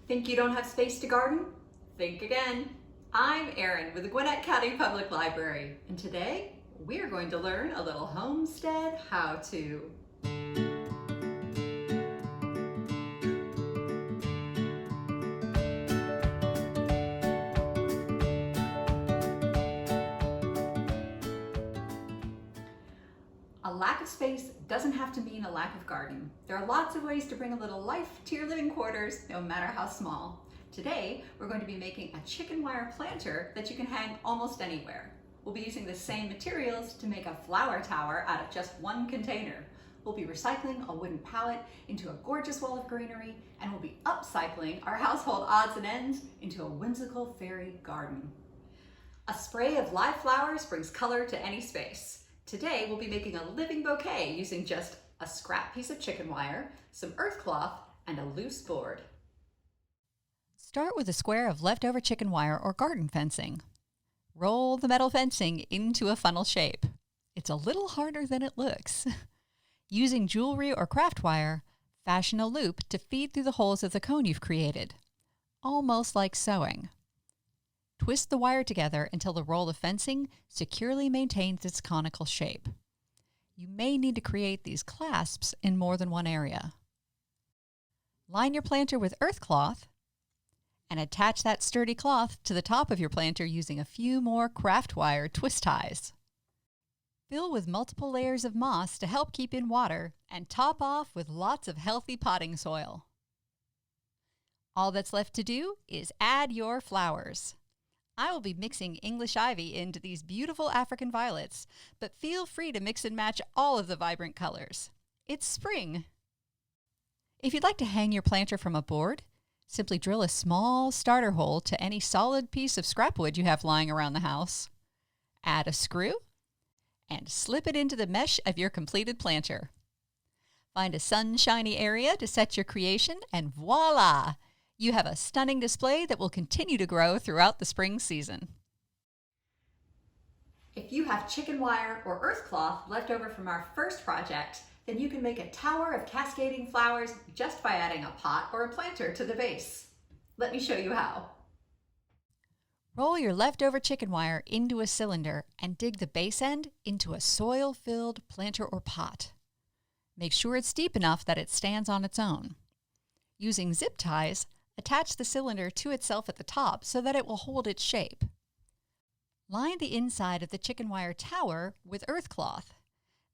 Think you don't have space to garden? Think again. I'm Erin with the Gwinnett County Public Library, and today we're going to learn a little homestead how-to. A lack of space doesn't have to mean a lack of garden. There are lots of ways to bring a little life to your living quarters, no matter how small. Today, we're going to be making a chicken wire planter that you can hang almost anywhere. We'll be using the same materials to make a flower tower out of just one container. We'll be recycling a wooden pallet into a gorgeous wall of greenery, and we'll be upcycling our household odds and ends into a whimsical fairy garden. A spray of live flowers brings color to any space. Today, we'll be making a living bouquet using just a scrap piece of chicken wire, some earth cloth, and a loose board. Start with a square of leftover chicken wire or garden fencing. Roll the metal fencing into a funnel shape. It's a little harder than it looks. Using jewelry or craft wire, fashion a loop to feed through the holes of the cone you've created, almost like sewing. Twist the wire together until the roll of fencing securely maintains its conical shape. You may need to create these clasps in more than one area. Line your planter with earth cloth and attach that sturdy cloth to the top of your planter using a few more craft wire twist ties. Fill with multiple layers of moss to help keep in water and top off with lots of healthy potting soil. All that's left to do is add your flowers. I will be mixing English ivy into these beautiful African violets, but feel free to mix and match all of the vibrant colors. It's spring. If you'd like to hang your planter from a board, simply drill a small starter hole to any solid piece of scrap wood you have lying around the house. Add a screw and slip it into the mesh of your completed planter. Find a sunshiny area to set your creation, and voila! You have a stunning display that will continue to grow throughout the spring season. If you have chicken wire or earth cloth left over from our first project, then you can make a tower of cascading flowers just by adding a pot or a planter to the base. Let me show you how. Roll your leftover chicken wire into a cylinder and dig the base end into a soil-filled planter or pot. Make sure it's deep enough that it stands on its own. Using zip ties, attach the cylinder to itself at the top so that it will hold its shape. Line the inside of the chicken wire tower with earth cloth.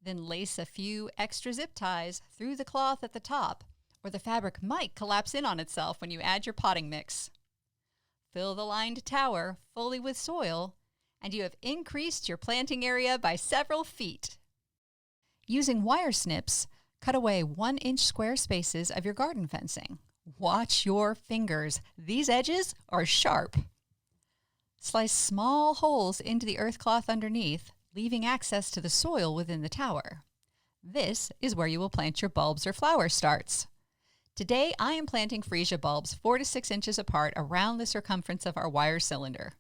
Then lace a few extra zip ties through the cloth at the top, or the fabric might collapse in on itself when you add your potting mix. Fill the lined tower fully with soil, and you have increased your planting area by several feet. Using wire snips, cut away 1-inch square spaces of your garden fencing. Watch your fingers. These edges are sharp. Slice small holes into the earth cloth underneath, leaving access to the soil within the tower. This is where you will plant your bulbs or flower starts. Today, I am planting freesia bulbs 4 to 6 inches apart around the circumference of our wire cylinder.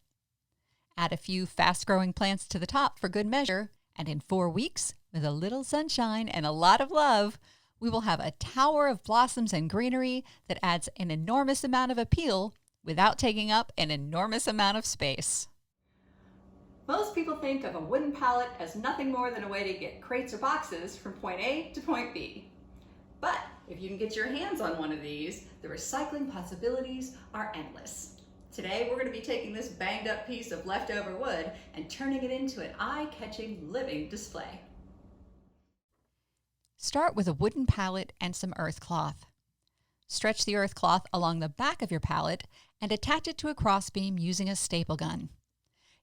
Add a few fast-growing plants to the top for good measure, and in 4 weeks, with a little sunshine and a lot of love, we will have a tower of blossoms and greenery that adds an enormous amount of appeal without taking up an enormous amount of space. Most people think of a wooden pallet as nothing more than a way to get crates or boxes from point A to point B. But if you can get your hands on one of these, the recycling possibilities are endless. Today, we're going to be taking this banged up piece of leftover wood and turning it into an eye-catching living display. Start with a wooden pallet and some earth cloth. Stretch the earth cloth along the back of your pallet and attach it to a crossbeam using a staple gun.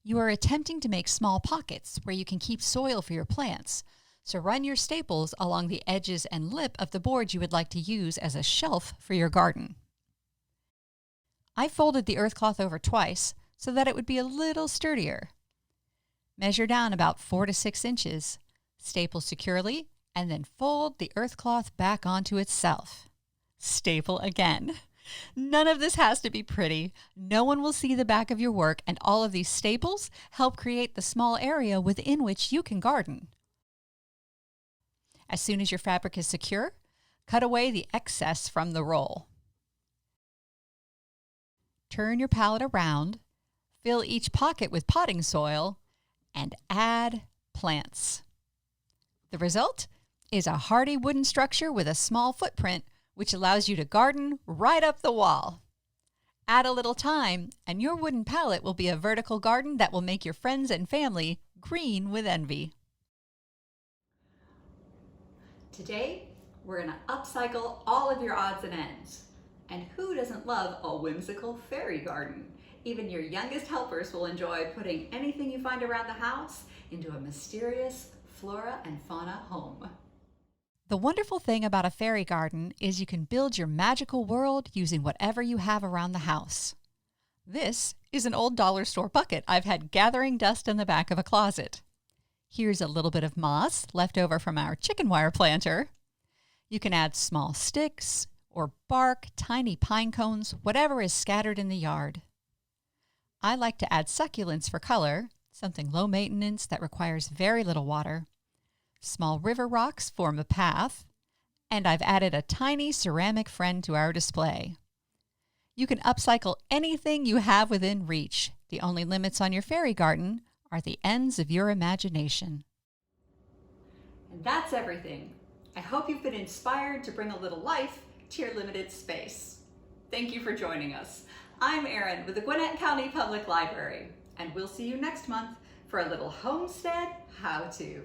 You are attempting to make small pockets where you can keep soil for your plants, so run your staples along the edges and lip of the board you would like to use as a shelf for your garden. I folded the earth cloth over twice so that it would be a little sturdier. Measure down about 4 to 6 inches, staple securely, and then fold the earth cloth back onto itself. Staple again. None of this has to be pretty. No one will see the back of your work, and all of these staples help create the small area within which you can garden. As soon as your fabric is secure, cut away the excess from the roll. turn your palette around, fill each pocket with potting soil, and add plants. The result is a hardy wooden structure with a small footprint, which allows you to garden right up the wall. Add a little time, and your wooden palette will be a vertical garden that will make your friends and family green with envy. Today, we're going to upcycle all of your odds and ends. And who doesn't love a whimsical fairy garden? Even your youngest helpers will enjoy putting anything you find around the house into a mysterious flora and fauna home. The wonderful thing about a fairy garden is you can build your magical world using whatever you have around the house. This is an old dollar store bucket I've had gathering dust in the back of a closet. Here's a little bit of moss left over from our chicken wire planter. You can add small sticks or bark, tiny pine cones, whatever is scattered in the yard. I like to add succulents for color, something low maintenance that requires very little water. Small river rocks form a path, and I've added a tiny ceramic friend to our display. You can upcycle anything you have within reach. The only limits on your fairy garden are the ends of your imagination. And that's everything. I hope you've been inspired to bring a little life to your limited space. Thank you for joining us. I'm Erin with the Gwinnett County Public Library, and we'll see you next month for a little Homestead how-to.